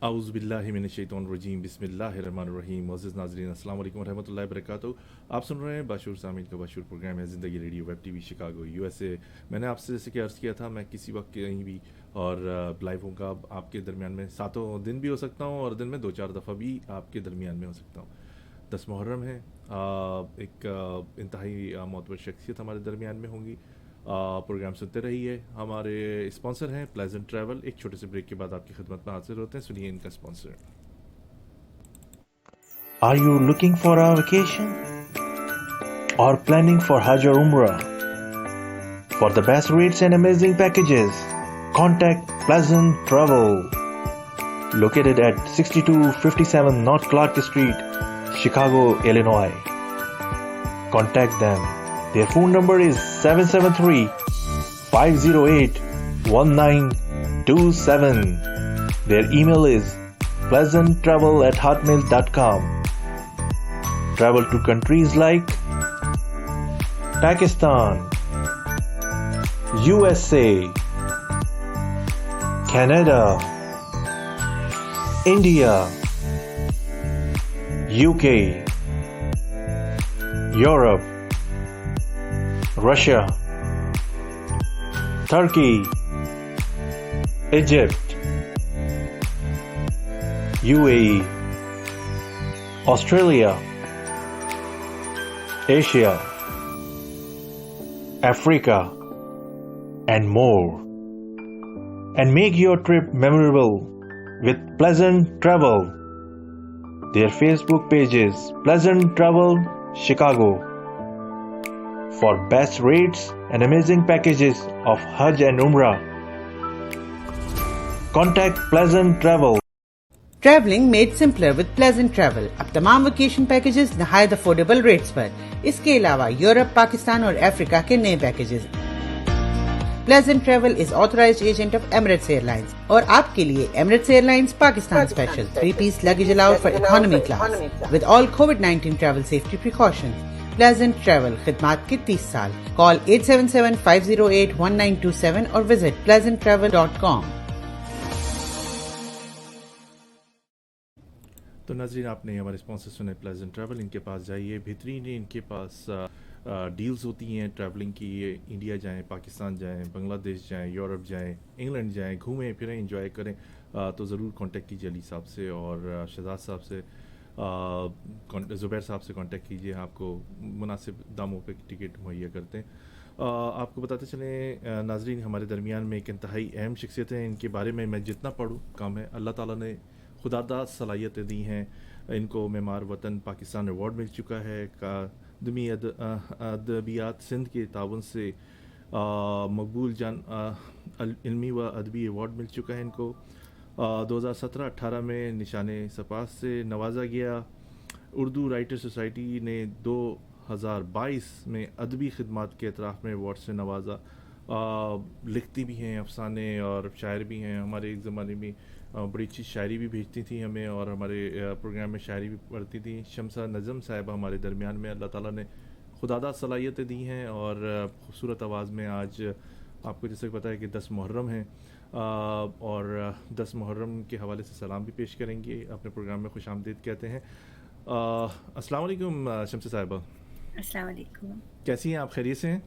اعوذ باللہ من الشیطان الرجیم بسم اللہ الرحمن الرحیم معزز ناظرین السلام علیکم ورحمۃ اللہ وبرکاتہ. آپ سن رہے ہیں باشعور سامعین کا باشعور پروگرام ہے زندگی radio web T V Chicago U S A. میں نے آپ سے جیسے کہ عرض کیا تھا میں کسی وقت کہیں بھی اور لائیو ہوں گا آپ کے درمیان میں ساتوں دن بھی ہو سکتا ہوں اور دن میں 2-4 دفعہ بھی آپ کے درمیان میں ہو سکتا ہوں. 10 محرم ہے. ایک انتہائی معتبر شخصیت ہمارے درمیان میں ہوں گی. پروگرام سنتے رہیے. ہمارے اسپانسر ہیں پلیزنٹ ٹریول. ایک چھوٹے سے بریک کے بعد آپ کی خدمت میں حاضر ہوتے ہیں. سنیے ان کا sponsor. Are you looking for a vacation or planning for Hajj or Umrah? For the best rates and amazing packages, contact Pleasant Travel, located at 6257 North Clark Street, Chicago, Illinois. Contact them. Their phone number is 773-508-1927. Their email is pleasanttravel@hotmail.com. Travel to countries like Pakistan, USA, Canada, India, UK, Europe, Russia, Turkey, Egypt, UAE, Australia, Asia, Africa, and more. And make your trip memorable with Pleasant Travel. Their Facebook page is Pleasant Travel Chicago. For best rates and amazing packages of Hajj and Umrah, contact Pleasant Travel. Travelling made simpler with pleasant travel. اب تمام vacation packages نہایت affordable rates پر. اس کے علاوہ یورپ، پاکستان اور افریقہ کے نئے packages. Pleasant travel is authorized agent of Emirates airlines اور آپ کے لیے Emirates airlines Pakistan special 3 piece luggage allowed for economy class with all کووڈ-19 travel safety precautions. Pleasant travel خدمات کے 30 سال. کال 877-508-1927 اور وزٹ pleasanttravel.com. تو ناظرین آپ نے ہمارے اسپانسر سنے پلیزنٹ ٹریول. ان کے پاس جائیے. بہترین ان کے پاس ڈیلز ہوتی ہیں ٹریولنگ کی. انڈیا جائیں، پاکستان جائیں، بنگلہ دیش جائیں، یورپ جائیں، انگلینڈ جائیں، گھومیں پھریں، انجوائے کریں. تو ضرور کانٹیکٹ کیجیے علی صاحب سے اور شہزاد صاحب سے، زبیر صاحب سے کانٹیکٹ کیجیے. آپ کو مناسب داموں پہ ٹکٹ مہیا کرتے ہیں. آپ کو بتاتے چلیں ناظرین ہمارے درمیان میں ایک انتہائی اہم شخصیت ہیں. ان کے بارے میں جتنا پڑھوں کم ہے. اللہ تعالیٰ نے خدا داد صلاحیتیں دی ہیں. ان کو معمار وطن پاکستان ایوارڈ مل چکا ہے. اکادمی ادبیات سندھ کے تعاون سے مقبول جان علمی و ادبی ایوارڈ مل چکا ہے ان کو. 2017-18 میں نشان سپاس سے نوازا گیا. اردو رائٹر سوسائٹی نے 2022 میں ادبی خدمات کے اعتراف میں ایوارڈ سے نوازا. لکھتی بھی ہیں افسانے اور شاعر بھی ہیں. ہمارے ایک زمانے میں بڑی اچھی شاعری بھی بھیجتی تھیں ہمیں اور ہمارے پروگرام میں شاعری بھی پڑھتی تھیں. شمسہ نظم صاحبہ ہمارے درمیان میں. اللہ تعالیٰ نے خدا داد صلاحیتیں دی ہیں اور خوبصورت آواز میں. آج آپ کو جیسے پتہ ہے کہ 10 محرم ہیں اور 10 محرم کے حوالے سے سلام بھی پیش کریں گے. اپنے پروگرام میں خوش آمدید کہتے ہیں. السلام علیکم شمسہ صاحبہ. السلام علیکم. کیسی ہیں آپ؟ خیریت سے ہیں؟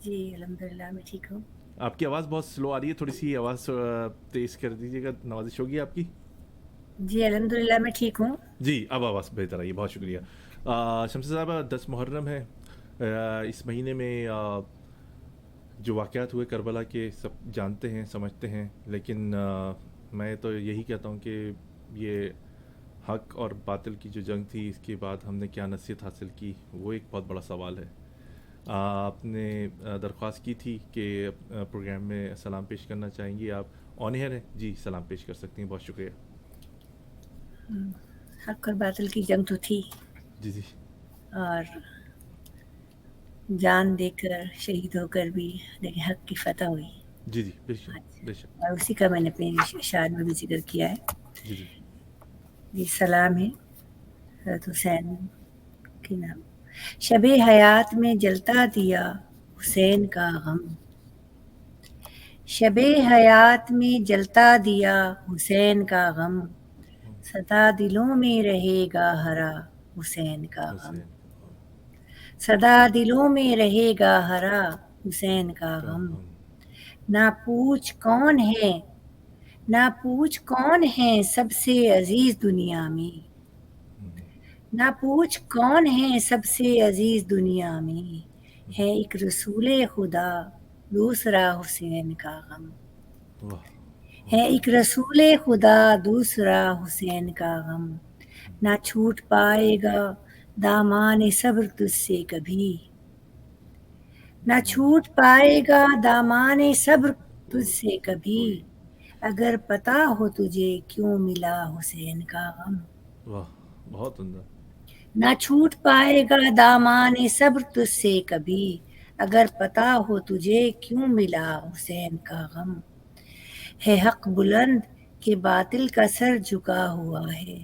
جی الحمدللہ میں ٹھیک ہوں. آپ کی آواز بہت سلو آ رہی ہے. تھوڑی سی آواز تیز کر دیجیے گا. نوازش ہوگی آپ کی. جی الحمدللہ میں ٹھیک ہوں. جی اب آواز بہتر آئی. بہت شکریہ. شمس صاحبہ 10 محرم ہے. اس مہینے میں جو واقعات ہوئے کربلا کے سب جانتے ہیں سمجھتے ہیں. لیکن میں تو یہی کہتا ہوں کہ یہ حق اور باطل کی جو جنگ تھی اس کے بعد ہم نے کیا نصیحت حاصل کی وہ ایک بہت بڑا سوال ہے. آپ نے درخواست کی تھی کہ پروگرام میں سلام پیش کرنا چاہیں گی. آپ آن ایئر ہیں. جی سلام پیش کر سکتی ہیں. بہت شکریہ. حق اور باطل کی جنگ تو تھی. جی جی. اور جان دے کر شہید ہو کر بھی لیکن حق کی فتح ہوئی. جی جی بے شک بے شک. اور اسی کا میں نے اپنے اشعار میں بھی ذکر کیا ہے. جی جی. یہ سلام ہے حضرت حسین کے نام. شب حیات میں جلتا دیا حسین کا غم. شب حیات میں جلتا دیا حسین کا غم، سدا دلوں میں رہے گا ہرا حسین کا غم، حسین سدا دلوں میں رہے گا ہرا حسین کا کا غم۔ غم۔ نہ پوچھ کون ہے، نہ پوچھ کون ہے سب سے عزیز دنیا میں، نہ پوچھ کون ہے سب سے عزیز دنیا میں، ہے ایک رسول خدا دوسرا حسین کا غم، واہ ہے ایک رسول خدا دوسرا حسین کا غم۔ نہ چھوٹ پائے گا دامان صبر تجھ سے کبھی، نہ چھوٹ پائے گا دامان صبر تجھ سے کبھی، اگر پتہ ہو تجھے کیوں ملا حسین کا غم، واہ، بہت عمدہ۔ نہ چھوٹ پائے گا دامان صبر تجھ سے کبھی، اگر پتہ ہو تجھے کیوں ملا حسین کا غم۔ ہے حق بلند کہ باطل کا سر جھکا ہوا ہے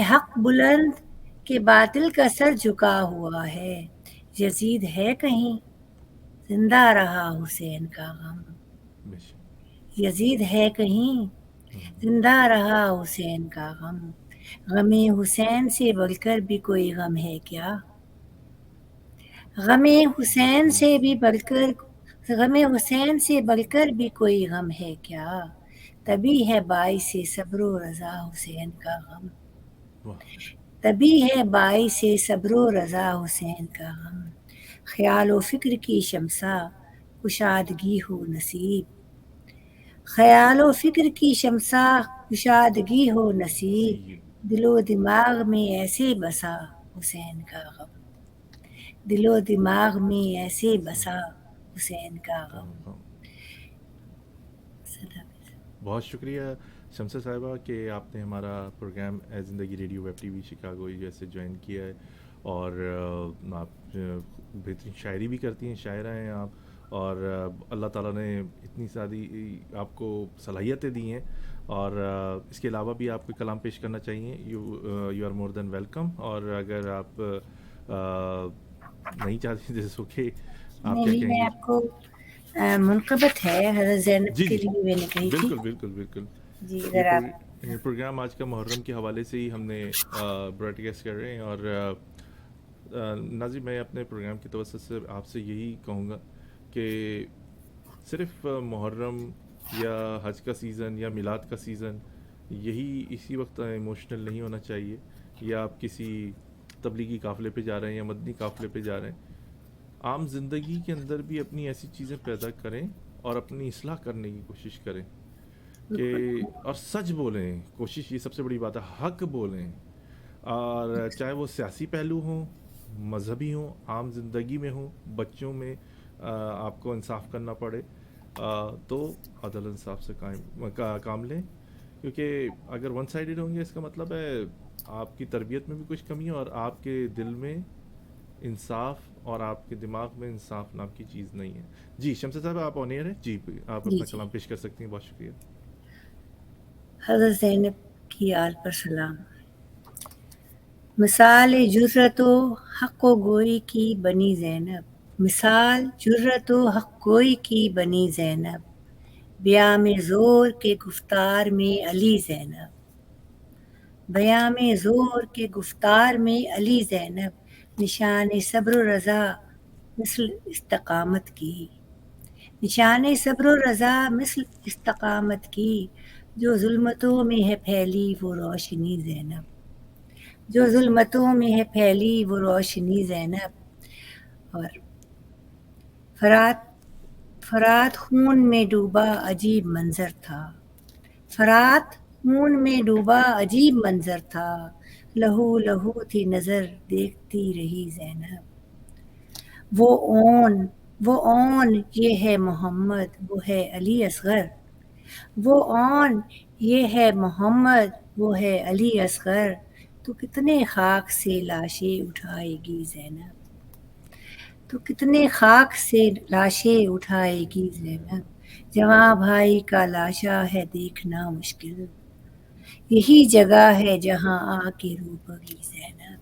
حق بلند کہ باطل کا سر جھکا ہوا ہے، یزید ہے کہیں زندہ رہا حسین کا غم، بے شک۔ یزید ہے کہیں زندہ رہا حسین کا غم۔ غم حسین سے بڑھ کر بھی کوئی غم ہے کیا، غم حسین سے بھی بڑھ کر، غم حسین سے بڑھ کر بھی کوئی غم ہے کیا، تبھی ہے باعث صبر و رضا حسین کا غم، واہ، تبھی ہے باعث صبر و رضا حسین کا غم۔ خیال و فکر کی شمسا کشادگی ہو نصیب، خیال و فکر کی شمسا کشادگی ہو نصیب، دل و دماغ میں ایسے بسا حسین کا غم، دل و دماغ میں ایسے بسا حسین کا غم۔ بہت شکریہ شمسہ صاحبہ کہ آپ نے ہمارا پروگرام اے زندگی radio web T V Chicago جیسے جوائن کیا ہے، اور آپ بہترین شاعری بھی کرتی ہیں، شاعرہ ہیں آپ، اور اللہ تعالیٰ نے اتنی ساری آپ کو صلاحیتیں دی ہیں، اور اس کے علاوہ بھی آپ کو کلام پیش کرنا چاہیے، you are more than welcome, اور اگر آپ نہیں چاہتے جیسے اوکے، آپ کیا نہیں، کہیں میں گے؟ آپ کو منقبت ہے حضرت زینب جی کے جی، لیے میں نے کہی تھی، بالکل بالکل بالکل۔ جی یہ اگر آپ یہ پروگرام آج کا محرم کے حوالے سے ہی ہم نے براڈ کاسٹ کر رہے ہیں، اور ناظرین میں اپنے پروگرام کی توسط سے آپ سے یہی کہوں گا کہ صرف محرم یا حج کا سیزن یا میلاد کا سیزن یہی اسی وقت ایموشنل نہیں ہونا چاہیے، یا آپ کسی تبلیغی قافلے پہ جا رہے ہیں یا مدنی قافلے پہ جا رہے ہیں، عام زندگی کے اندر بھی اپنی ایسی چیزیں پیدا کریں اور اپنی اصلاح کرنے کی کوشش کریں، کہ اور سچ بولیں، کوشش یہ سب سے بڑی بات ہے، حق بولیں، اور چاہے وہ سیاسی پہلو ہوں، مذہبی ہوں، عام زندگی میں ہوں، بچوں میں آپ کو انصاف کرنا پڑے تو عدل انصاف سے کام لیں، کیونکہ اگر ون سائیڈڈ ہوں گے اس کا مطلب ہے آپ کی تربیت میں بھی کچھ کمی ہے، اور آپ کے دل میں انصاف اور آپ کے دماغ میں انصاف نام کی چیز نہیں ہے۔ جی شمسہ صاحب آپ آن ایئر ہیں، جی آپ جی اپنا جی کلام پیش کر سکتی ہیں، بہت شکریہ۔ حضرت زینب کی آل پر سلام۔ مثال جرت و حق و گوئی کی بنی زینب، مثال جرت و حق گوئی کی بنی زینب، بیام زور کے گفتار میں علی زینب، بیام زور کے گفتار میں علی زینب، نشان صبر و رضا مثل استقامت کی، نشان صبر و رضا مثل استقامت کی، جو ظلمتوں میں ہے پھیلی وہ روشنی زینب، جو ظلمتوں میں ہے پھیلی وہ روشنی زینب۔ اور فرات خون میں ڈوبا عجیب منظر تھا، فرات خون میں ڈوبا عجیب منظر تھا، لہو لہو تھی نظر دیکھتی رہی زینب، وہ اون یہ ہے محمد وہ ہے علی اصغر، وہ اون یہ ہے محمد وہ ہے علی اصغر، تو کتنے خاک سے لاشیں اٹھائے گی زینب، تو کتنے خاک سے لاشیں اٹھائے گی زینب، جواں بھائی کا لاشا ہے دیکھنا مشکل، یہی جگہ ہے جہاں آ کے رو پڑی زینب،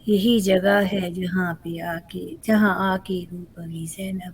یہی جگہ ہے جہاں آ کے رو پڑی زینب،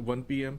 1 PM।